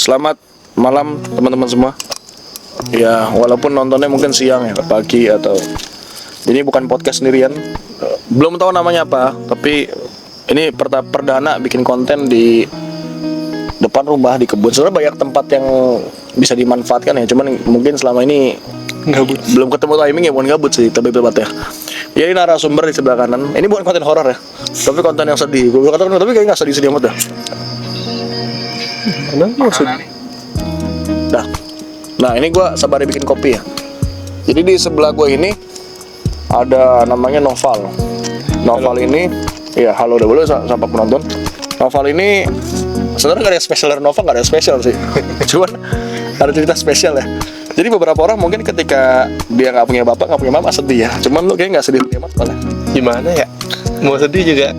Selamat malam teman-teman semua. Ya, walaupun nontonnya mungkin siang ya, pagi atau ini bukan podcast sendirian. Belum tahu namanya apa, tapi ini perdana bikin konten di depan rumah di kebun. Sebenarnya banyak tempat yang bisa dimanfaatkan ya, cuman mungkin selama ini gabut. Belum ketemu timing ya, bukan gabut sih, tapi tempatnya. Ya ini narasumber di sebelah kanan. Ini bukan konten horor ya, tapi konten yang sedih. Gue katakan tapi kayaknya nggak sedih amat dah. Nah ini gue sabar bikin kopi ya. Jadi di sebelah gue ini ada namanya Noval. Noval ini, ya halo udah boleh sapa penonton. Noval ini sebenarnya gak ada yang spesial dari Noval, gak ada yang spesial sih. Cuman ada cerita spesial ya. Jadi beberapa orang mungkin ketika dia nggak punya bapak, nggak punya mama sedih ya. Cuman lu kayaknya nggak sedih amat malah. Gimana ya? Mau sedih juga.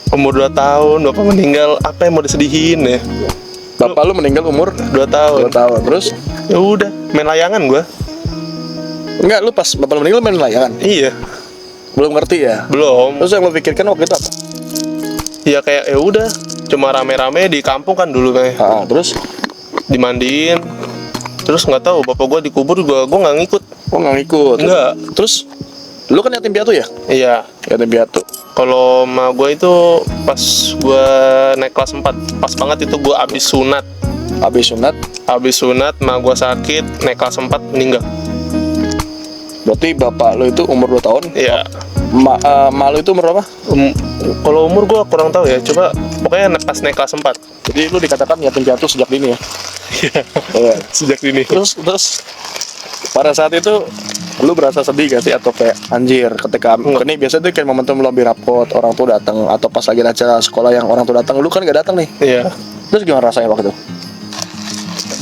Umur 2 tahun, bapak meninggal, apa yang mau disedihin ya? Bapak lu meninggal umur 2 tahun. 2 tahun. Terus? Ya udah, main layangan gua. Enggak, lu pas bapak lu meninggal main layangan? Iya. Belum ngerti ya? Belum. Terus yang lu pikirkan waktu itu apa? Ya kayak ya udah, cuma rame-rame di kampung kan dulu kayak. Terus? Dimandiin. Terus nggak tahu bapak gua dikubur, gua nggak ngikut. Oh nggak ngikut? Enggak. Terus? Lu kan yatim piatu ya? Iya. Yatim piatu. Kalau ma gua itu pas gua naik kelas 4, pas banget itu gua abis sunat. Abis sunat, ma gua sakit, naik kelas 4 meninggal. Berarti bapak lu itu umur 2 tahun? Iya. Ma lu itu umur berapa? Kalau umur gua kurang tahu ya. Coba pokoknya pas naik kelas 4. Jadi lu dikatakan yatim piatu sejak dini ya? Iya. Sejak dini. Terus pada saat itu lu berasa sedih gak sih atau kayak anjir ketika ini biasanya tuh kayak momentum lu ambil rapot orang tuh datang atau pas lagi acara sekolah yang orang tuh datang lu kan gak datang nih. Iya. Terus gimana rasanya waktu itu?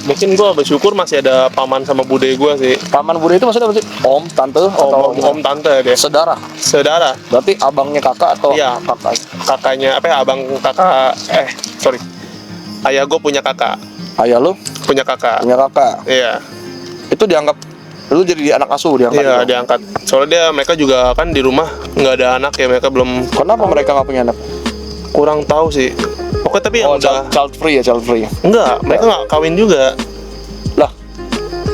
Mungkin gua bersyukur masih ada paman sama bude gua sih. Paman bude itu maksudnya apa sih? Om, tante atau Om tante dia. saudara? Berarti abangnya kakak atau iya, kakak? Kakaknya apa ya, abang kakak sorry. Ayah gua punya kakak. Ayah lu Punya kakak. punya kakak. Iya. Itu dianggap lu jadi anak asuh diangkat. Iya, gitu? diangkat. Soalnya mereka juga kan di rumah nggak ada anak ya, mereka belum. Kenapa mereka nggak punya anak? Kurang tahu sih. Pokoknya tapi yang udah child free. enggak, mereka nggak kawin juga. Lah,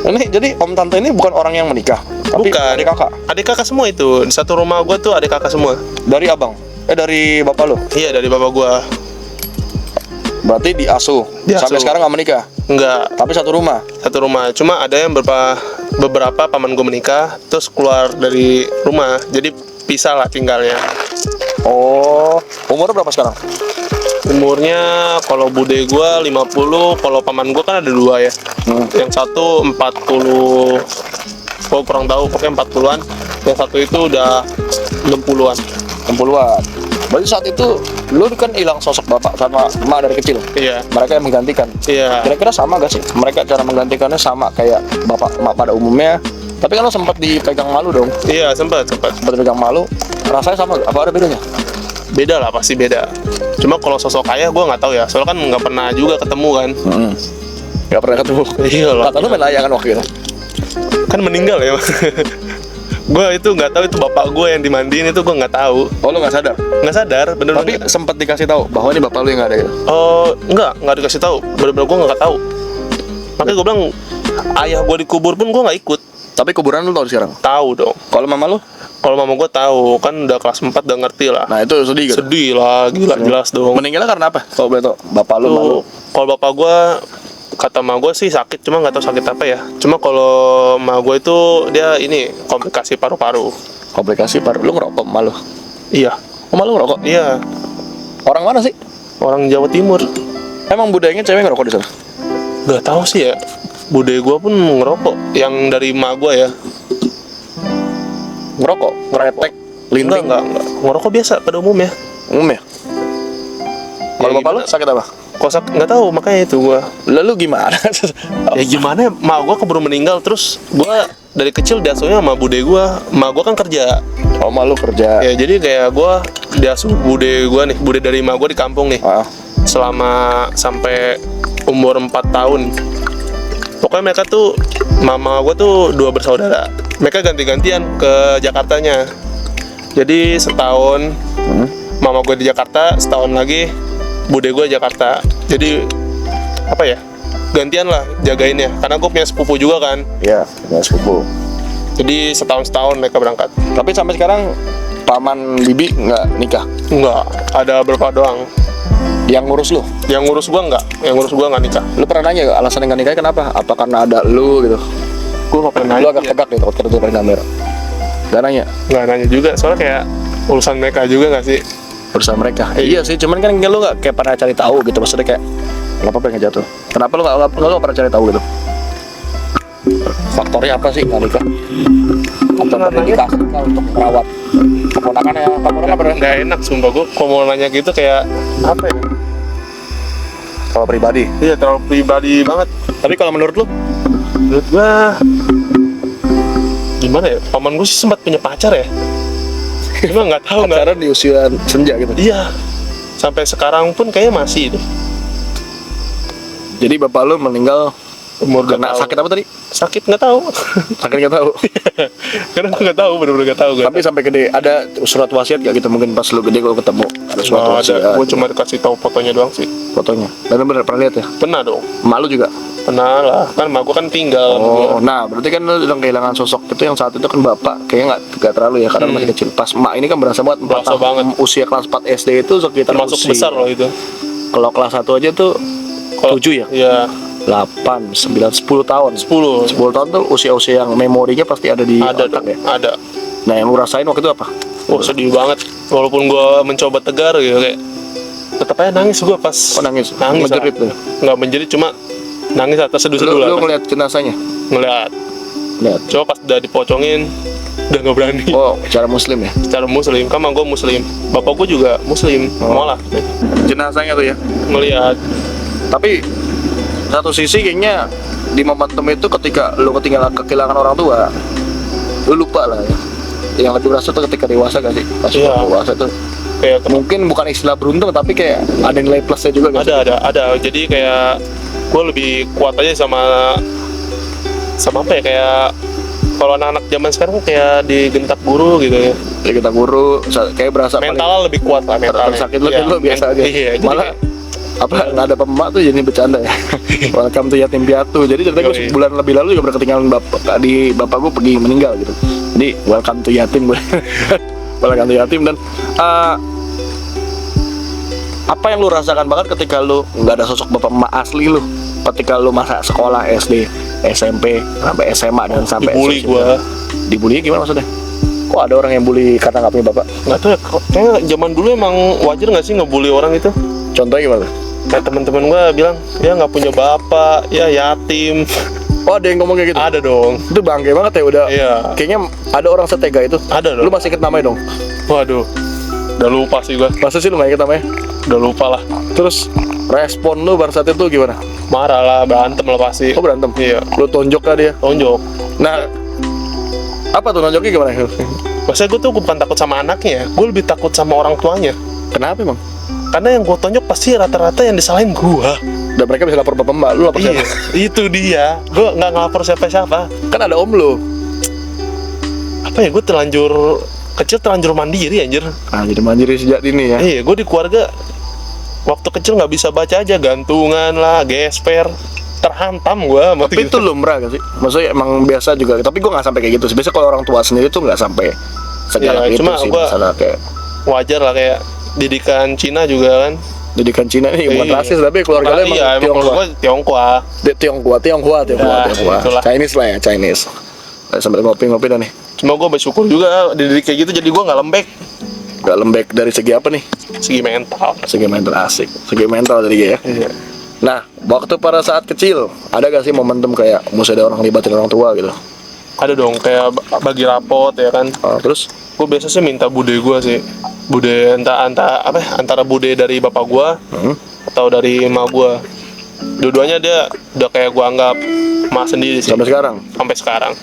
ini jadi om tante ini bukan orang yang menikah, tapi Bukan. adik kakak. Adik kakak semua itu. Di satu rumah gua tuh adik kakak semua. Dari abang? Dari bapak lu? Iya, dari bapak gua. Berarti diasuh. Diasuh. Sampai sekarang nggak menikah. Enggak, Tapi satu rumah. satu rumah. Cuma ada yang beberapa paman gue menikah terus keluar dari rumah, jadi pisah lah tinggalnya. Oh, umurnya berapa sekarang? Umurnya kalau bude gue 50, kalau paman gue kan ada 2 ya. Yang satu 40, gue kurang tahu, pokoknya 40-an. Yang satu itu udah 60-an. 60-an. Berarti saat itu lu kan hilang sosok bapak sama emak dari kecil. Iya. Mereka yang menggantikan. Iya. Kira-kira sama gak sih? Mereka cara menggantikannya sama kayak bapak emak pada umumnya. Tapi kan lu sempat dipegang malu dong. Iya, sempat. Sempat dipegang malu. Rasanya sama gak? Apa ada bedanya? Beda lah, pasti beda. Cuma kalau sosok ayah gue nggak tahu ya, soalnya kan nggak pernah juga ketemu kan. Gak pernah ketemu. Iya lah. Kata lu main layangan waktu itu. Kan meninggal ya. Gue itu nggak tahu itu bapak gue yang dimandiin, itu gue nggak tahu. Oh lu nggak sadar? Nggak sadar, bener. Tapi sempat dikasih tahu bahwa ini bapak lu yang nggak ada ya? Oh, nggak dikasih tahu. Bener-bener gue nggak tahu. Makanya gue bilang ayah gue dikubur pun gue nggak ikut. Tapi kuburan lu tahu sekarang? Tahu dong. Kalau mama lu? Kalau mama gue tahu, kan udah kelas 4 udah ngerti lah. Nah itu sedih gitu? Sedih lah, gila jelas dong. Meninggalnya karena apa? Kalau boleh tahu, bapak lu malu? Kalau bapak gue, kata ma gue sih sakit, cuma nggak tahu sakit apa ya. Cuma kalau ma gue itu dia ini komplikasi paru-paru. Komplikasi paru. Lu ngerokok malu? Iya. Oh malu ngerokok? Iya. Orang mana sih? Orang Jawa Timur. Emang budayanya cewek ngerokok di sana? Gak tahu sih ya. Bude gue pun ngerokok. Yang dari ma gue ya. Ngerokok? Ngeretek? Linting? Enggak. Ngerokok biasa pada umumnya. Umum ya? Kalau Ya, bapak lu gimana? sakit apa? Kosak nggak tahu, makanya itu gue. Lalu gimana? Ya gimana? Ma gue keburu meninggal, terus gue dari kecil diasuhnya sama bude gue. Ma gue kan kerja. Oh malu kerja. Ya jadi kayak gue diasuh bude gue nih, bude dari ma gue di kampung nih. Selama sampai umur 4 tahun. Pokoknya mereka tuh, mama gue tuh 2 bersaudara. Mereka ganti-gantian ke Jakartanya. Jadi setahun mama gue di Jakarta, setahun lagi bude gue Jakarta. Jadi apa ya, gantian lah jagainnya, karena gue punya sepupu juga kan. Iya, punya sepupu. Jadi setahun mereka berangkat. Tapi sampai sekarang paman bibi nggak nikah? Enggak, ada berapa doang. Yang ngurus lu? Yang ngurus gua enggak, nikah. Lu pernah nanya gak alasan nggak nikah kenapa? Apa karena ada lu gitu? Gua gak pernah Lu nanya. agak tegak nih takut ketutupan kamera. Gak nanya? Nggak nanya juga, soalnya kayak urusan mereka juga nggak sih? Bersama mereka. Iya sih, cuman kan lu nggak kayak pernah cari tahu gitu, maksudnya kayak kenapa pengen jatuh? Kenapa lu nggak pernah cari tahu gitu? Faktornya apa sih nggak nikah? Atau berdedikasi kah untuk merawat keponakan ya? Keponakan pernah Nggak enak, sumpah gua. Kalau mau nanya gitu kayak apa ya? kalau pribadi. Iya, terlalu pribadi banget. Tapi kalau menurut lu? Menurut gua gimana ya? Paman gua sih sempat punya pacar ya. Cuma nggak tahu nggak. Pacaran di usia senja gitu. Iya, sampai sekarang pun kayaknya masih itu. Jadi bapak lu meninggal Umur karena nggak tahu. sakit apa tadi? Sakit nggak tahu. Sakit nggak tahu. Karena gua nggak tahu, bener-bener nggak tahu. Tapi sampai gede ada surat wasiat gak gitu, mungkin pas lu gede kalau ketemu ada surat nggak wasiat ada. Gua cuma dikasih tahu fotonya doang sih. fotonya. Bener-bener pernah lihat ya? Pernah dong. Emak lu juga? Pernah lah. Kan emak gua kan tinggal. Oh, nah berarti kan lu udah kehilangan sosok itu yang saat itu kan bapak kayaknya nggak terlalu ya karena masih kecil. Pas emak ini kan berasa banget, Berasa banget. Usia kelas 4 SD itu sekitar Termasuk usia. besar loh itu. Kalau kelas 1 aja tuh Kalau- 7 ya? Iya, 8, 9, 10 tahun. 10. 10 tahun tuh usia-usia yang memorinya pasti ada di Ada otak dong, ya. ada. Nah yang lu rasain waktu itu apa? Oh, sedih banget. Walaupun gua mencoba tegar gitu kayak tetap aja nangis gua pas. Oh nangis? Nangis Menjerit lah. tuh? Nggak menjerit, cuma nangis atas seduh-seduh lah. Lu ngeliat jenazahnya? Ngeliat. Lihat. Coba pas udah dipocongin udah nggak berani. Oh cara muslim ya? Secara muslim, kan gue muslim. Bapak gua juga muslim. Malah Jenazahnya tuh ya? ngeliat. Tapi satu sisi kayaknya di momentum itu ketika lu kehilangan orang tua, lu lupa lah ya. Yang lebih berasa tuh ketika dewasa gak sih? Pas Iya. dewasa tuh Kayak mungkin bukan istilah beruntung tapi kayak ada nilai plusnya juga gak sih? ada. Jadi kayak gue lebih kuat aja sama apa ya, kayak kalau anak-anak zaman sekarang kayak digentak guru gitu ya. Jadi kita guru kayak berasa Mental lebih kuat lah, mentalnya. tersakit lu kan lu biasa aja. Iya, jadi Malah apa nggak ada pemak tuh jadi bercanda ya. Welcome to yatim piatu. Jadi cerita gue Yoi. sebulan lebih lalu juga berketinggalan bapak gue pergi meninggal gitu. Jadi welcome to yatim gue. Welcome to yatim dan apa yang lu rasakan banget ketika lu nggak ada sosok bapak emak asli lu ketika lu masa sekolah SD, SMP, sampai SMA dan sampai dibully SMP? gua. Dibully gimana maksudnya? Kok ada orang yang bully karena nggak punya bapak? Nggak tahu ya, kayaknya zaman dulu emang wajar nggak sih ngebully orang itu. Contohnya gimana? Kayak teman-teman gua bilang ya nggak punya bapak, ya yatim. Oh ada yang ngomong kayak gitu? Ada dong. Itu bangke banget ya udah. Iya. Kayaknya ada orang setega itu. Ada dong. Lu masih inget namanya dong? Waduh, udah lupa sih gua. Masa sih lu gak inget namanya? Udah lupa lah. Terus respon lu pada saat itu gimana? Marah lah, berantem lah pasti. Oh berantem? Iya. Lu tonjok lah dia? Tonjok. Nah apa tuh nonjoknya gimana? Maksudnya gue tuh bukan takut sama anaknya, gue lebih takut sama orang tuanya. Kenapa emang? Karena yang gue tonjok pasti rata-rata yang disalahin gue. Dan mereka bisa lapor bapak mbak, lu lapor Iya, siapa? itu dia. Gue nggak ngelapor siapa-siapa. Kan ada om lu. Apa ya, gue terlanjur mandiri anjir. Nah jadi mandiri sejak dini ya? Iya, gue di keluarga waktu kecil nggak bisa baca aja, gantungan lah, gesper, terhantam gue. Tapi itu lumrah gak sih? Maksudnya emang biasa juga, tapi gue gak sampai kayak gitu. Biasanya kalau orang tua sendiri tuh gak sampai segalak Iya, itu cuma sih. gua- Masalah kayak wajar lah, kayak didikan Cina juga kan. didikan Cina ini bukan Iya. rasis, tapi keluarga lu emang Iya, emang Tionghoa. keluarga Tionghoa. Tionghoa. Ya, itulah. Chinese lah ya, Chinese. Sambil ngopi-ngopi dah nih. Cuma gue bersyukur juga dididik kayak gitu, jadi gue nggak lembek. Gak lembek dari segi apa nih? Segi mental. Segi mental asik. Segi mental tadi ya. Iya. Nah, waktu pada saat kecil, ada gak sih momentum kayak mesti ada orang libatin orang tua gitu? Ada dong, kayak bagi rapot ya kan. Terus? Gue biasa sih minta bude gue sih. Bude antara bude dari bapak gue atau dari emak gue. Dua-duanya dia udah kayak gue anggap emak sendiri sih. Sampai sekarang? Sampai sekarang.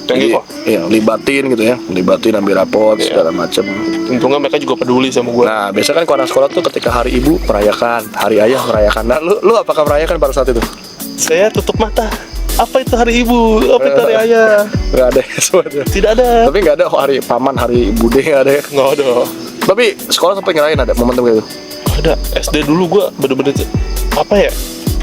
Thank you kok. Iya, libatin gitu ya. Libatin, ambil rapot, Iya. segala macem. Untungnya mereka juga peduli sama gue. Nah, biasa kan kalau anak sekolah tuh ketika hari ibu merayakan, hari ayah merayakan. Nah, lu apakah merayakan pada saat itu? Saya tutup mata. Apa itu hari ibu? Apa itu hari ayah? Gak ada ya semuanya. Tidak ada. Tapi gak ada hari paman, hari bude gak ada ya. Nggak ada. Tapi sekolah sampai ngerayain ada momentum kayak gitu. ada. SD dulu gue bener-bener apa ya,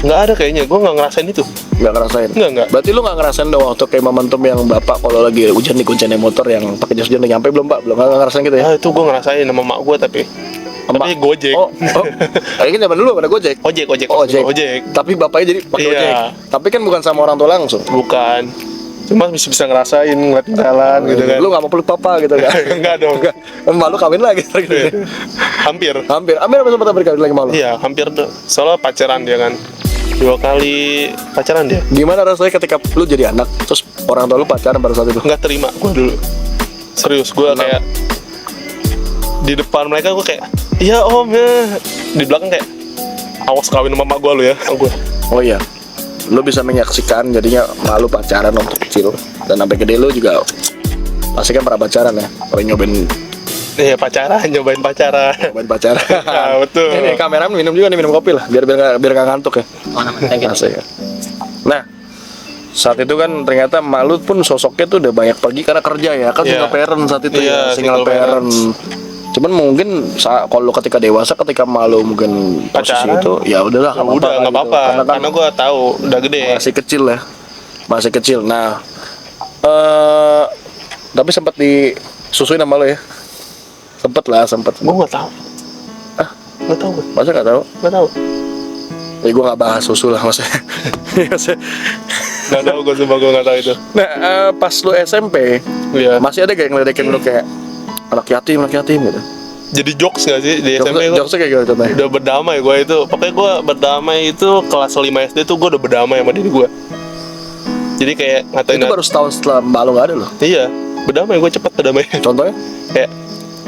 nggak ada kayaknya, gue nggak ngerasain itu. Nggak ngerasain? Nggak. Berarti lu nggak ngerasain dong waktu kayak momentum yang bapak kalau lagi hujan nih kuncinya motor yang pakai jas hujan udah nyampe belum pak? Belum, nggak ngerasain gitu ya? Itu gue ngerasain sama mak gue tapi Gojek. Oh. Kayaknya zaman dulu pada Gojek. Ojek. Tapi bapaknya jadi pakai Iya. Ojek. Tapi kan bukan sama orang tua langsung. Bukan. Cuma bisa ngerasain ngeliat jalan gitu kan. Lu nggak mau peluk papa gitu kan? Enggak dong. Malu kawin lagi gitu. Hampir Hampir apa sempat berkali lagi malu? Iya, hampir tuh. Soalnya pacaran dia kan. 2 kali pacaran dia. Gimana rasanya ketika lu jadi anak terus orang tua lu pacaran pada saat itu? Nggak terima gue dulu. Serius, gue kayak di depan mereka gue kayak, iya om ya. Di belakang kayak, awas kawin sama mak gue lu ya. Gue. Oh iya. Lu bisa menyaksikan jadinya malu pacaran waktu kecil dan sampai gede lu juga pasti kan pernah pacaran ya. Kalau nyobain Nyobain pacaran. Nah, betul. Ini kameramen minum juga nih, minum kopi lah biar nggak ngantuk ya. Asik ya. Nah, saat itu kan ternyata malu pun sosoknya tuh udah banyak pergi karena kerja ya kan, single parent saat itu ya, single parent. Cuman mungkin kalau ketika dewasa, ketika malu mungkin posisi pacaran, itu ya udahlah nggak apa-apa gitu. karena gue tahu udah gede. Masih kecil ya, masih kecil. Nah, tapi sempat disusuin sama lo ya? Sempet. Gue nggak tahu. Nggak tahu gue. Masa nggak tahu? Nggak tahu. Ya gue nggak bahas susu lah maksudnya. Nggak tahu gue, sumpah gue nggak tahu itu. Nah, pas lu SMP, Iya. masih ada gak yang ngeledekin lu kayak anak yatim gitu? Jadi jokes nggak sih di SMP? Jokesnya kayak gimana contohnya? Udah berdamai gue itu. Pokoknya gue berdamai itu kelas 5 SD tuh gue udah berdamai sama diri gue. Jadi kayak ngatain. Itu baru setahun setelah mbak lu gak ada loh. Iya, berdamai, gue cepet berdamai. Contohnya? Kayak,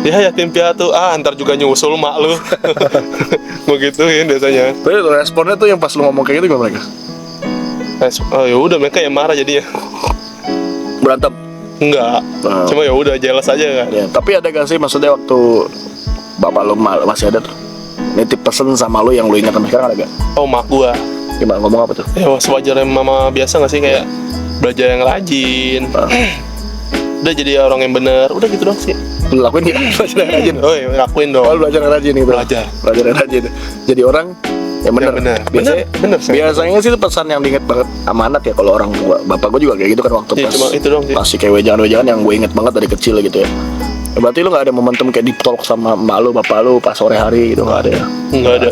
ya yatim piatu, ntar juga nyusul mak lu. Gue gituin biasanya. Tapi responnya tuh yang pas lu ngomong kayak gitu gimana mereka? Oh ya udah, mereka yang marah jadinya. Berantem? Enggak, Nah. cuma ya udah jelas aja kan. Ya, tapi ada gak sih maksudnya waktu bapak lu masih ada tuh nitip pesen sama lu yang lu ingat sampai sekarang ada gak? Oh, mak gua. Gimana, ngomong apa tuh? Ya sewajarnya mama biasa gak sih, kayak belajar yang rajin. Udah jadi orang yang bener, udah gitu dong sih. Lu lakuin gak? Belajar yang rajin? Oh iya, lakuin dong. Oh, lu belajar yang rajin gitu? Belajar yang rajin. Jadi orang yang bener. Bener. Bener, biasanya sih itu pesan yang diinget banget amanat ya kalau orang tua. Bapak gue juga kayak gitu kan waktu Iya, pas cuma itu dong sih. masih kayak wejangan-wejangan yang gue inget banget dari kecil gitu ya. Berarti lu gak ada momentum kayak deep talk sama mbak lu, bapak lu pas sore hari gitu? Gak ada ya? Nggak ada.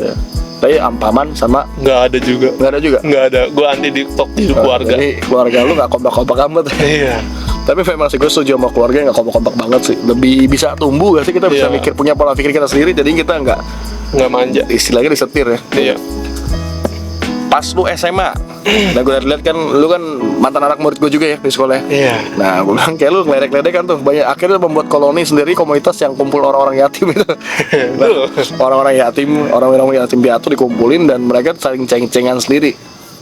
Tapi paman sama Nggak ada juga. nggak ada juga? Nggak ada. Gue anti di talk di keluarga. Jadi keluarga lu gak kompak-kompak amat. Iya. Tapi memang sih gue setuju sama keluarga yang gak kompak-kompak banget sih. Lebih bisa tumbuh gak sih, kita bisa Iya. mikir, punya pola pikir kita sendiri. Jadi kita Nggak manja. istilahnya disetir ya. Iya. Pas lu SMA, nah gue lihat kan lu kan mantan anak murid gue juga ya di sekolah ya. Iya. Nah gue bilang kayak lu ngeledek-ledek kan tuh banyak, akhirnya membuat koloni sendiri, komunitas yang kumpul orang-orang yatim itu. Nah, orang-orang yatim piatu dikumpulin dan mereka saling ceng-cengan sendiri.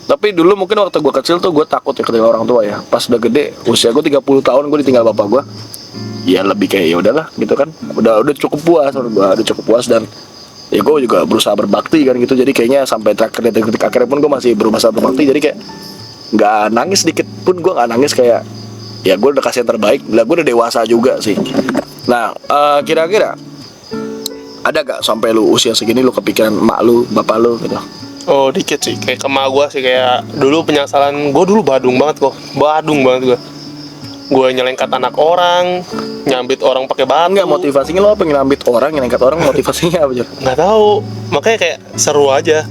Tapi dulu mungkin waktu gue kecil tuh gue takut ya ketika orang tua ya. Pas udah gede, usia gue 30 tahun gue ditinggal bapak gue. Ya lebih kayak ya udahlah gitu kan. Udah cukup puas, udah cukup puas dan ya gue juga berusaha berbakti kan gitu. Jadi kayaknya sampai detik akhirnya pun gue masih berusaha berbakti. Jadi kayak nggak nangis sedikit pun, gue nggak nangis, kayak ya gue udah kasih yang terbaik. Lah gue udah dewasa juga sih. Nah kira-kira ada gak sampai lu usia segini lu kepikiran mak lu, bapak lu gitu? Oh dikit sih, kayak ke emak gue sih, kayak dulu penyesalan gue dulu badung banget gue. Gue nyelengkat anak orang, nyambit orang pakai batu. Enggak, motivasinya lo apa, nyelambit orang, nyelengkat orang, motivasinya apa Jor? Nggak tahu, makanya kayak seru aja.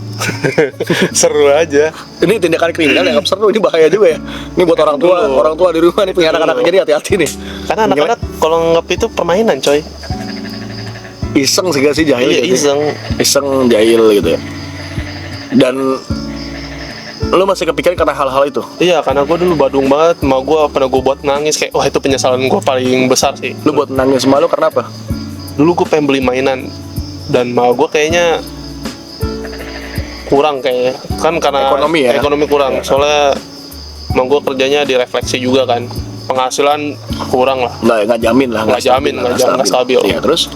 Seru aja. Ini tindakan kriminal yang seru, ini bahaya juga ya. Ini buat orang tua di rumah nih punya anak-anak jadi hati-hati nih. Karena anak-anak kalau nganggap itu permainan coy. Iseng sih gak sih, jahil Iya, gitu. Iseng jahil gitu ya. Dan lo masih kepikiran karena hal-hal itu? Iya, karena gue dulu badung banget. Mau gue pernah gue buat nangis, kayak wah itu penyesalan gue paling besar sih. Lo buat nangis sama lo karena apa? Dulu gue pengen beli mainan dan mau gue kayaknya kurang kayaknya. Kan karena Ekonomi kurang. Soalnya mau gue kerjanya direfleksi juga kan. Penghasilan kurang lah. Nggak jamin lah. Nggak stabil. Iya, terus?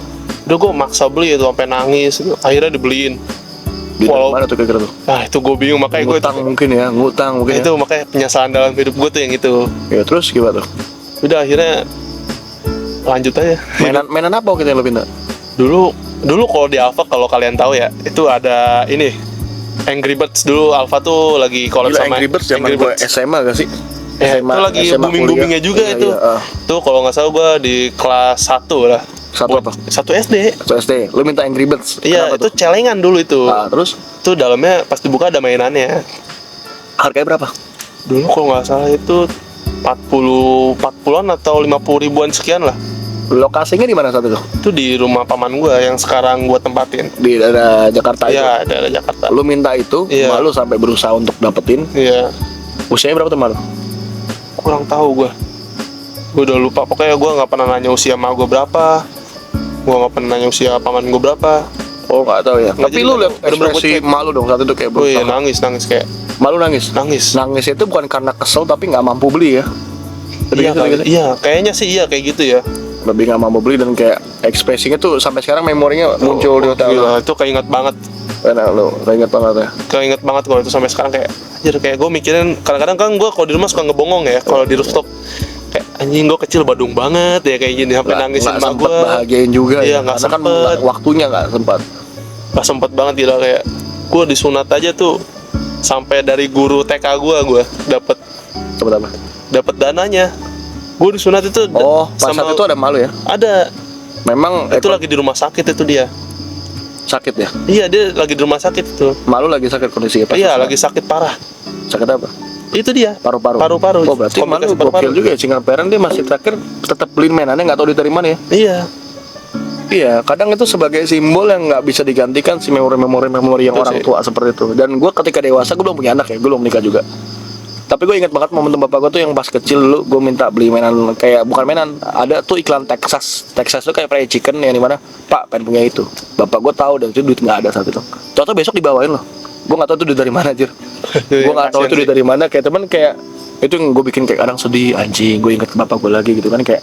Udah gue maksa beli itu sampai nangis. Akhirnya dibeliin. Di mana tuh kira-kira tuh? Nah itu gue bingung, makanya gue ngutang mungkin ya. Itu makanya penyesalan dalam hidup gue tuh yang itu. Ya terus gimana tuh? Udah akhirnya lanjut aja. Mainan apa waktu itu yang lo pindah? Dulu dulu kalau di Alpha, kalau kalian tahu ya, itu ada ini Angry Birds. Dulu Alpha tuh lagi collab Gila, sama Angry Birds zaman gue SMA gak sih? itu lagi booming-boomingnya juga Iya, itu. iya, Tuh kalau nggak salah gue di kelas 1 lah. Satu apa? 1 SD. Satu SD, lu minta Angry Birds. Iya, Kenapa itu tuh? celengan dulu itu. Terus Tuh dalamnya pas dibuka ada mainannya. harganya berapa? Dulu kalau nggak salah itu 40-an atau 50 ribuan sekian lah. Lokasinya di mana saat itu? Itu di rumah paman gue yang sekarang gue tempatin. Di daerah Jakarta itu. Iya, daerah Jakarta. Lu minta itu, Iya. malu sampai berusaha untuk dapetin. Iya, Usianya berapa tuh malu? kurang tahu gue. Gue udah lupa. Pokoknya gue nggak pernah nanya usia emak gue berapa. Gue nggak pernah nanya usia paman gue berapa. Oh nggak tahu ya. Nggak, Tapi jadi lu nggak lihat tahu. Bener-bener ekspresi gua cek. malu dong saat itu kayak Oh iya, berusaha. nangis kayak Malu nangis. nangis. Nangis itu bukan karena kesel tapi nggak mampu beli ya. Lebih Iya, gitu, gitu. iya, kayaknya sih iya kayak gitu ya. Lebih nggak mampu beli dan kayak ekspresinya tuh sampai sekarang memorinya muncul di otak lu. Gila, itu keinget banget. Enak lu, ingat banget ya. Keinget banget kalau itu sampai sekarang kayak anjir, kayak gue mikirin kadang-kadang kan gue kalau di rumah suka ngebongong ya kalau di rooftop, kayak anjing gue kecil badung banget ya kayak gini sampai nangisin Nggak emak sempet gue. bahagiain juga Iya, ya. nggak Karena kan sempet. waktunya nggak sempat. Gak sempet banget gila, kayak gue disunat aja tuh sampai dari guru TK gue dapet Sempat apa? dananya. Gue disunat itu Oh, pas saat itu ada malu ya. ada. Memang Itu lagi di rumah sakit itu dia. sakit ya. Iya, dia lagi di rumah sakit itu. Malu lagi sakit kondisinya. pas Iya, itu. lagi sakit parah. Sakit apa? Itu dia. Paru-paru. Paru-paru. Oh berarti malu Komplikasi paru-paru. gokil juga ya. Single parent dia masih terakhir tetap beliin mainannya nggak tahu dari mana ya. Iya. Iya, kadang itu sebagai simbol yang nggak bisa digantikan si memori-memori yang Itu orang sih. tua seperti itu. Dan gue ketika dewasa gue belum punya anak ya, gue belum nikah juga. Tapi gue ingat banget momentum bapak gue tuh yang pas kecil dulu gue minta beli mainan kayak bukan mainan, ada tuh iklan Texas. Texas tuh kayak fried chicken yang dimana Pak pengen punya itu. Bapak gue tahu dan itu duit nggak ada saat itu. Contoh besok dibawain loh. Gue nggak tahu itu duit dari mana anjir. Gue nggak tahu itu duit dari mana. Kayak teman kayak itu yang gue bikin kayak kadang sedih anjing. Gue inget ke bapak gue lagi gitu kan kayak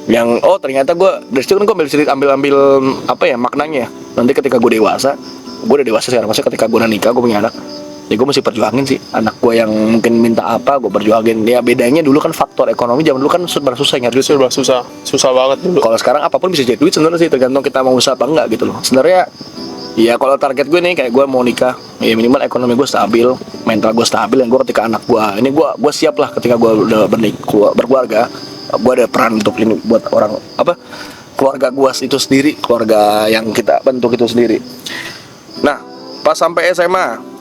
yang oh ternyata gue dari situ kan gue ambil apa ya maknanya. Nanti ketika gue dewasa, gue udah dewasa sekarang. Maksudnya ketika gue udah nikah, gue punya anak. Ya gue mesti perjuangin sih anak gue yang mungkin minta apa gue perjuangin. Ya bedanya dulu kan faktor ekonomi zaman dulu kan susah nyari duit. Serba susah banget dulu. Kalau sekarang apapun bisa jadi duit sebenarnya sih, tergantung kita mau usaha apa enggak gitu loh. Sebenarnya ya kalau target gue nih kayak gue mau nikah, ya minimal ekonomi gue stabil, mental gue stabil, dan gue ketika anak gue siap lah ketika gue udah berkeluarga, gue ada peran untuk ini buat orang apa keluarga gue itu sendiri, keluarga yang kita bentuk itu sendiri. Nah pas sampai SMA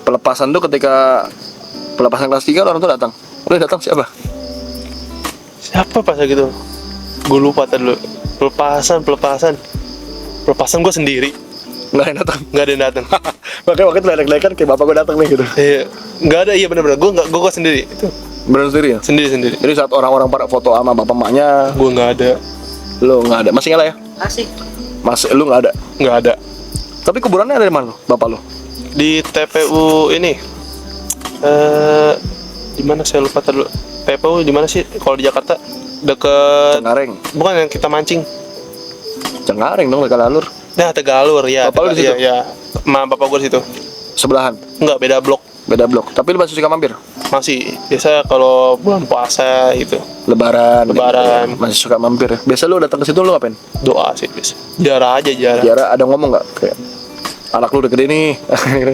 pelepasan tuh ketika pelepasan kelas 3 orang tuh datang. Udah datang siapa? Siapa pas gitu? Gue lupa tadi dulu. Pelepasan gue sendiri. Nggak ada yang datang. Nggak ada yang datang. Makanya waktu itu ledek-ledekan kayak bapak gue datang nih gitu. Iya, nggak ada. Iya benar-benar. Gue sendiri. Itu Bener sendiri ya? sendiri. Jadi saat orang-orang pada foto sama bapak emaknya, Gue nggak ada. lu nggak ada. Masih nyala ya? Masih lu nggak ada. Nggak ada. Tapi kuburannya ada di mana lu? Bapak lu? Di TPU ini. Di mana saya lupa tadi dulu. TPU di mana sih? Kalau di Jakarta deket. Cengkareng. Bukan yang kita mancing. Cengkareng dong dekat alur. Nah, Tegalur ya. Bapak lu di situ? Iya. Ma bapak gue di situ. Sebelahan. Enggak, beda blok. Beda blok. Tapi lu masih suka mampir? Masih. Biasa kalau bulan puasa gitu. Lebaran. Lebaran. Gitu. Masih suka mampir ya? Biasa lu datang ke situ lu ngapain? Doa sih biasa. Jarah aja. Jara ada ngomong nggak? Kayak anak lu udah gede nih.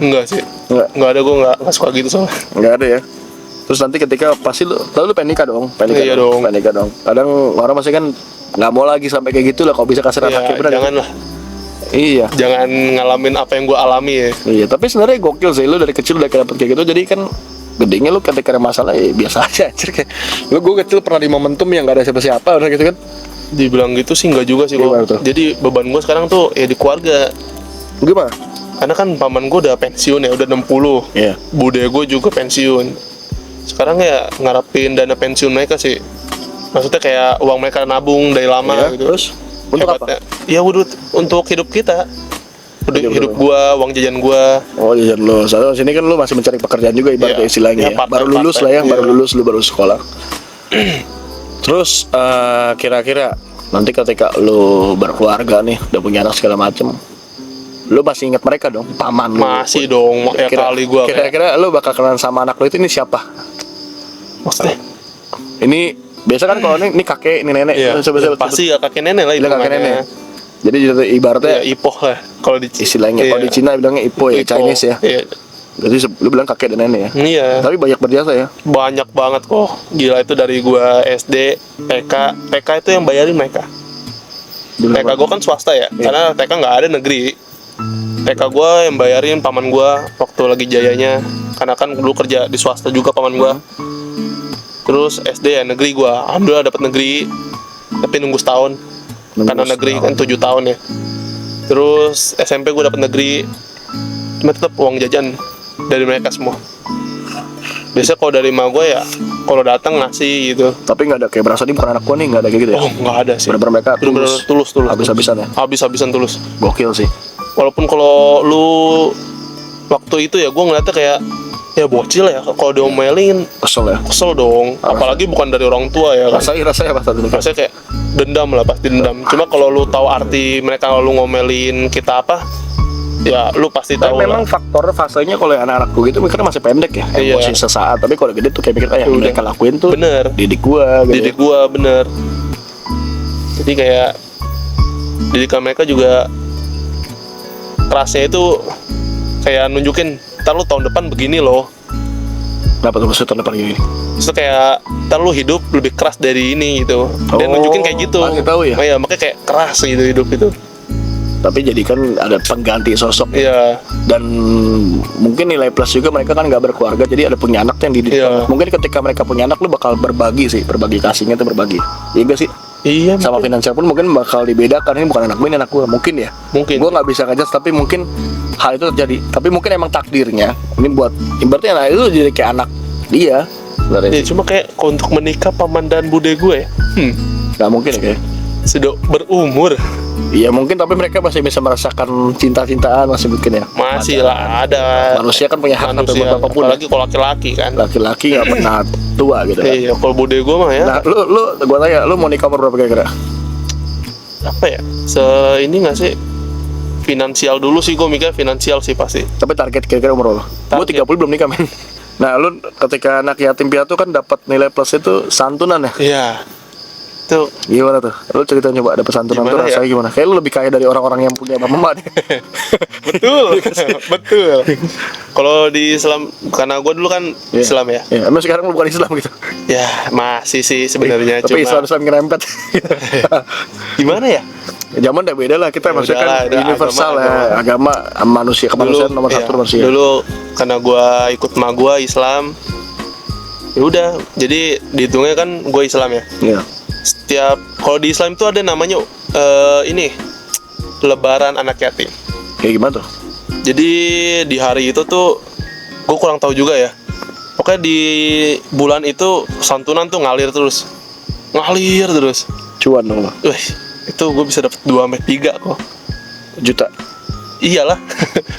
Enggak sih. Enggak. Enggak ada, gue enggak suka gitu soalnya. Enggak ada ya. Terus nanti ketika pasti lu pengen nikah dong. Pengen nikah Iya dong. dong. Pengen nikah dong. Kadang orang masih kan nggak mau lagi sampai kayak gitu lah. Kalau bisa kasih Ya, anaknya bener. jangan lah. Iya. Jangan ngalamin apa yang gue alami ya. Iya, tapi sebenarnya gokil sih lu dari kecil udah kayak dapet kayak gitu. Jadi kan gedenya lu ketika ada masalah ya biasa aja anjir kayak gue kecil pernah di momentum yang gak ada siapa-siapa udah gitu kan. Dibilang gitu sih enggak juga sih gue. Gimana tuh? Jadi beban gue sekarang tuh ya di keluarga. Gimana? Karena kan paman gue udah pensiun ya, udah 60. Iya. Bude gue juga pensiun. Sekarang ya ngarepin dana pensiun mereka sih. Maksudnya kayak uang mereka nabung dari lama Iya, gitu. terus untuk Hebatnya. Ya untuk hidup kita. Hidup gua, uang jajan gua. Oh iya lu, soalnya sini kan lu masih mencari pekerjaan juga ibaratnya Iya. istilahnya Iya, ya. Baru part-time, lulus lah ya, part-time. baru Iya. lulus lu baru sekolah. Terus kira-kira nanti ketika lu berkeluarga nih, udah punya anak segala macem, lu masih ingat mereka dong, paman lu. Masih dong, ya kali gua kayak. Kira-kira lu bakal kenalan sama anak lu itu ini siapa? Maksudnya? Ini biasa kan kalau ini kakek, ini nenek. Iya. Coba- Pasti ya kakek nenek lah Iya, kakek hitungannya. nenek. Jadi ibaratnya Ya, ipoh lah kalau di istilahnya. Kalau iya. di Cina bilangnya ipo ya, Ipoh. Chinese ya. Iya. Berarti lu bilang kakek dan nenek ya. Iya. Tapi banyak berjasa ya. Banyak banget kok. Gila itu dari gua SD, TK. TK itu yang bayarin mereka. TK gua kan swasta ya. Iya. Karena TK nggak ada negeri. TK gua yang bayarin paman gua waktu lagi jayanya. Karena kan dulu kerja di swasta juga paman gua. Terus SD ya negeri gua. Alhamdulillah dapat negeri. Tapi nunggu setahun. Karena negeri kan 7 tahun ya. Terus SMP gua dapat negeri. Cuma tetap uang jajan dari mereka semua. Biasanya kalau dari emak gue ya, kalau datang ngasih gitu. Tapi nggak ada kayak berasa nih bukan anak gua nih, nggak ada kayak gitu ya. Oh nggak ada sih. Bener-bener mereka Bener-bener tulus. habis-habisan ya. Habis-habisan tulus. Gokil sih. Walaupun kalau lu waktu itu ya gue ngeliatnya kayak ya bocil ya. Kalau diomelin Kesel ya. kesel dong. Apalagi bukan dari orang tua ya kan. Rasanya apa tadi? Rasanya kayak dendam lah, pasti dendam. Cuma kalau lu tahu arti mereka lu ngomelin kita apa, ya lu pasti Tapi tahu memang lah. faktor fasenya kalau yang anak-anak gue gitu mikirnya masih pendek ya, Iya. emosi sesaat. Tapi kalau gede tuh kayak mikir yang Udah. mereka lakuin tuh Bener. didik gua gitu. Didik gua bener. Jadi kayak didikan mereka juga kerasnya itu kayak nunjukin ntar lu tahun depan begini loh. Kenapa tuh maksudnya tahun depan gini? Terus kayak ntar lu hidup lebih keras dari ini gitu. Dia Oh, nunjukin kayak gitu. masih tahu ya? Oh, iya, makanya kayak keras gitu hidup itu. Tapi jadi kan ada pengganti sosok ya. Iya. Dan mungkin nilai plus juga mereka kan nggak berkeluarga, jadi ada punya anak yang dididik. Iya. Mungkin ketika mereka punya anak lu bakal berbagi kasihnya tuh berbagi. Iya gak sih? Iya, Sama finansial pun mungkin bakal dibedakan, ini bukan anak gue, ini anak gue. Mungkin ya. mungkin. Gue nggak bisa ngajak, tapi mungkin hal itu terjadi. Tapi mungkin emang takdirnya ini buat ibaratnya anak itu jadi kayak anak dia. Ya, cuma kayak untuk menikah paman dan bude gue, Nggak mungkin ya kayak. sudah berumur. Iya mungkin, tapi mereka masih bisa merasakan cinta-cintaan masih mungkin ya. Masih lah ada. Manusia kan punya hak sampai Manusia, buat apapun. apalagi kalau laki-laki kan. Laki-laki nggak pernah tua gitu kan. Iya, kalau bude gue mah ya. Nah, gua tanya, lu mau nikah umur berapa kira-kira? Apa ya? Ini nggak sih? Finansial dulu sih, gue mikir finansial sih pasti. Tapi target kira-kira umur berapa? Gua Target. 30 belum nikah, men. Nah, lu ketika anak yatim piatu kan dapat nilai plus itu santunan ya? Iya. Tuh, Gimana tuh? Lu cerita coba dapat santunan tuh Gimana ya? rasanya gimana? Kayak lu lebih kaya dari orang-orang yang punya mama deh. betul. betul. Kalau di Islam, karena gue dulu kan Iya. Islam ya. Iya, emang sekarang lu bukan Islam gitu. Ya, masih sih sebenarnya Tapi cuma Islam ngerempet. gimana ya? Zaman udah beda lah, kita Ya maksudnya udahlah, kan udah universal agama. ya, manusia, kemanusiaan nomor ya, satu manusia. dulu karena gue ikut emak gue Islam, ya udah, jadi dihitungnya kan gue Islam ya. Iya. Setiap kalau di Islam itu ada namanya ini Lebaran anak yatim. Kayak gimana tuh? Jadi di hari itu tuh gue kurang tahu juga ya. Pokoknya di bulan itu santunan tuh ngalir terus. Cuan dong lo. Wih, itu gue bisa dapat 2-3 kok. Juta. Iyalah.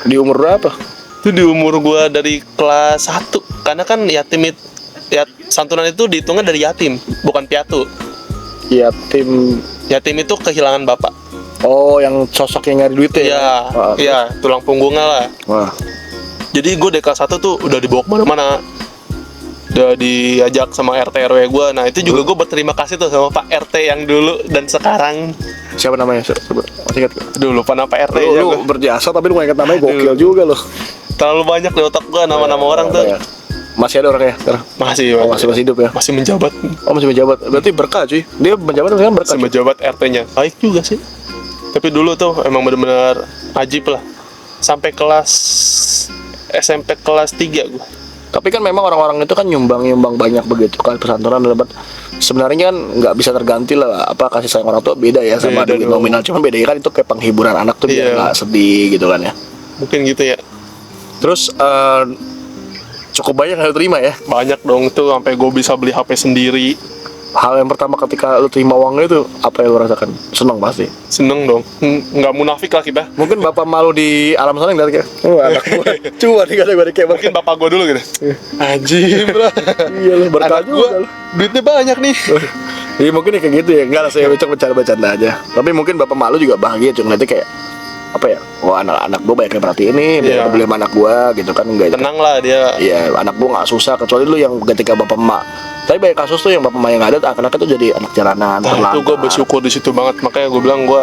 Di umur berapa? Itu di umur gue dari kelas 1. Karena kan yatim santunan itu dihitungnya dari yatim, bukan piatu. Yatim. Yatim itu kehilangan bapak. Oh, yang sosok yang nyari duitnya. Iya, Wah, iya, tulang punggungnya lah. Wah. Jadi gue dari kelas 1 tuh udah dibawa kemana-mana. Udah diajak sama RT RW gue. Nah itu juga gue berterima kasih tuh sama Pak RT yang dulu dan sekarang. Siapa namanya? Coba. Masih ingat gak? Aduh lupa nama Pak RT Lu, nya lu gue. berjasa tapi lu gak ingat namanya, gokil Aduh. juga lu. Terlalu banyak di otak gue nama-nama orang tuh. Ya. Masih ada orangnya sekarang? Masih, Oh, masih hidup ya? masih menjabat. Oh, masih menjabat. Berarti berkah cuy. Dia menjabat sekarang berkah. Masih Cuy. menjabat RT-nya. Baik juga sih. Tapi dulu tuh emang bener-bener ajib lah. Sampai kelas SMP kelas 3 gue. Tapi kan memang orang-orang itu kan nyumbang banyak begitu kan, pesantren dapat. Sebenarnya kan nggak bisa terganti lah, apa kasih sayang orang tua beda ya sama Beda duit dong. nominal, cuma bedanya kan itu kayak penghiburan anak tuh biar Iya. nggak sedih gitu kan ya. Mungkin gitu ya. Terus cukup banyak yang lu terima ya. Banyak dong tuh sampai gue bisa beli HP sendiri. Hal yang pertama ketika lu terima uangnya itu apa yang lu rasakan? Seneng pasti. Seneng dong. Nggak munafik lah kita. Mungkin bapak malu di alam sana ngeliat kayak, oh anak gua cuan nih kata gue kayak Mungkin bapak gue dulu gitu. Anjing bro. iya lu berkah Anak juga gue lu. duitnya banyak nih. Iya mungkin ya kayak gitu ya, enggak lah saya bercanda aja. Tapi mungkin bapak malu juga bahagia cuma nanti kayak apa ya, wah anak gue banyak yang perhatiin nih, biar Iya. beli sama anak gue gitu kan, enggak. Tenang lah dia. Iya, anak gue nggak susah kecuali lu yang ketika bapak emak. Tapi banyak kasus tuh yang bapak emak yang nggak ada, anak-anaknya tuh jadi anak jalanan. Nah, itu gue bersyukur di situ banget. Makanya gue bilang gue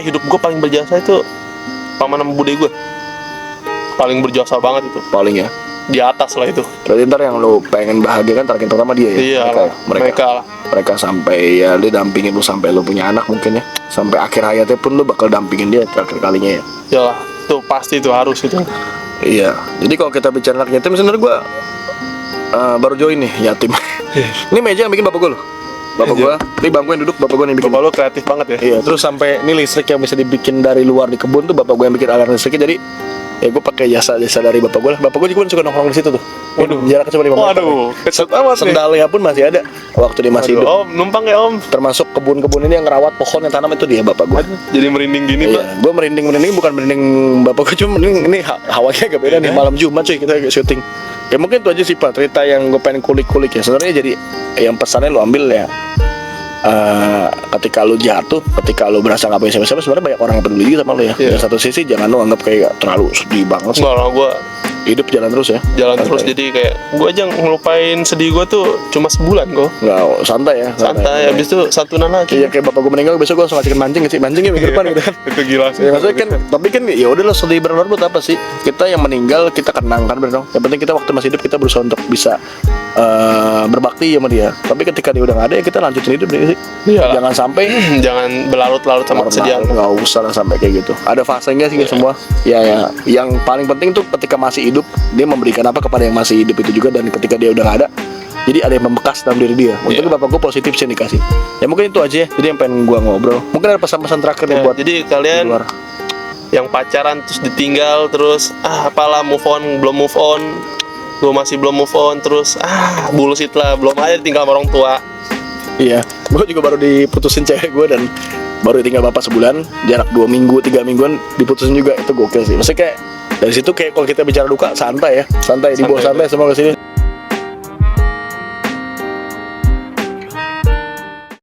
hidup gue paling berjasa itu paman sama bude gue. Paling berjasa banget itu. Paling ya. Di atas lah itu. Berarti ntar yang lo pengen bahagia kan target utama dia ya? Iya lah, mereka lah. Mereka sampai ya dia dampingin lu sampai lu punya anak mungkin ya. Sampai akhir hayatnya pun lu bakal dampingin dia terakhir kalinya ya. Iyalah, itu pasti itu harus itu. Iya. Jadi kalau kita bicara anak yatim sebenarnya gue baru join nih yatim. Ini meja yang bikin bapak gue loh. Bapak gue, ini bangku yang duduk, bapak gue yang bikin. Bapak lu kreatif banget ya. Iya, terus sampai ini listrik yang bisa dibikin dari luar di kebun tuh bapak gue yang bikin aliran listriknya. Jadi ya gue pakai jasa dari bapak gue lah. Bapak gue juga suka nongkrong di situ tuh. Waduh, jaraknya cuma 5 meter. Waduh, kecut amat nih. Sendalnya pun masih ada waktu dia masih hidup. Om, numpang ya om. Termasuk kebun-kebun ini yang ngerawat pohon yang tanam itu dia bapak gue. Jadi merinding gini Iya, pak. gue merinding bukan merinding bapak gue, cuma merinding ini hawanya agak beda nih. Malam Jumat cuy kita syuting. Ya mungkin itu aja sih pak cerita yang gue pengen kulik-kulik ya. Sebenarnya jadi yang pesannya lo ambil ya. Ketika lu jatuh, ketika lu berasa nggak punya siapa-siapa, sebenarnya banyak orang yang peduli juga sama lu ya. Dari satu sisi jangan lu anggap kayak terlalu sedih banget. Enggak lah, gue hidup jalan terus ya. Jalan terus, jadi kayak gue aja ngelupain sedih gue tuh cuma sebulan kok. Nggak, santai ya. Santai, habis itu santunan lagi. Iya, kayak bapak gue meninggal, besok gue langsung ngajakin mancing sih, mancing ya minggu depan gitu kan. Itu gila sih. Ya, maksudnya kan, tapi kan ya udah lah, sedih benar buat apa sih? Kita yang meninggal kita kenang kan benar dong. Yang penting kita waktu masih hidup kita berusaha untuk bisa berbakti sama dia. Tapi ketika dia udah nggak ada ya kita lanjutin hidup nih sih. Iya. Jangan sampai jangan berlarut-larut sama kesedihan. Nggak usah lah sampai kayak gitu. Ada fasenya sih semua. Ya, yang paling penting tuh ketika masih hidup dia memberikan apa kepada yang masih hidup itu juga, dan ketika dia udah nggak ada, jadi ada yang membekas dalam diri dia. Untuk bapak gue positif sih dikasih. Ya mungkin itu aja ya. Jadi yang pengen gue ngobrol. Mungkin ada pesan-pesan terakhir nih buat. Jadi kalian yang pacaran terus ditinggal terus apalah move on belum move on, gue masih belum move on terus bullshit lah, belum aja tinggal sama orang tua. Iya, gue juga baru diputusin cewek gue dan baru tinggal bapak sebulan, jarak 2 minggu 3 mingguan diputusin juga. Itu gokil sih. Maksudnya kayak dari situ kayak kalau kita bicara duka santai ya, santai dibawa santai semua ke sini.